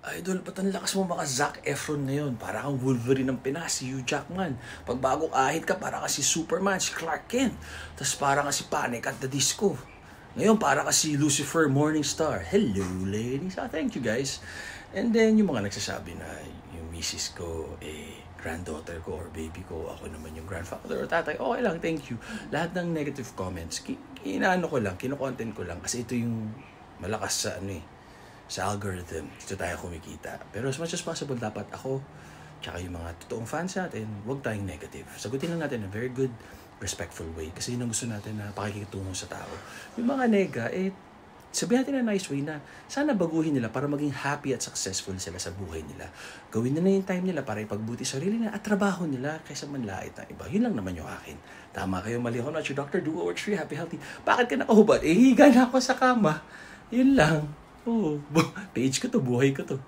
Idol, ba't ang lakas mo maka Zac Efron ngayon? Para kang Wolverine ng Pinas, si Hugh Jackman. Pag bago kahit ka, para ka si Superman, si Clark Kent. Tapos para ka si Panic at the Disco. Ngayon, para ka si Lucifer Morningstar. Hello, ladies. Thank you, guys. And then, yung mga nagsasabi na yung misis ko, granddaughter ko or baby ko, ako naman yung grandfather or tatay, okay lang, thank you. Lahat ng negative comments, inaano ko lang, kino-content ko lang. Kasi ito yung malakas sa algorithm, dito tayo kumikita. Pero as much as possible, dapat ako, tsaka yung mga totoong fans natin, huwag tayong negative. Sagutin lang natin in a very good, respectful way. Kasi yun ang gusto natin na pakikitungo sa tao. Yung mga nega, sabihin natin na nice way na sana baguhin nila para maging happy at successful sila sa buhay nila. Gawin na yung time nila para ipagbuti sarili nila at trabaho nila kaysa manlait ng iba. Yun lang naman yung akin. Tama kayo, mali ako. Not your doctor, do what works for you, happy, healthy. Bakit ka nakahubad? Higa na ako sa kama. Yun lang. Oo, page ko to, buhay ko to.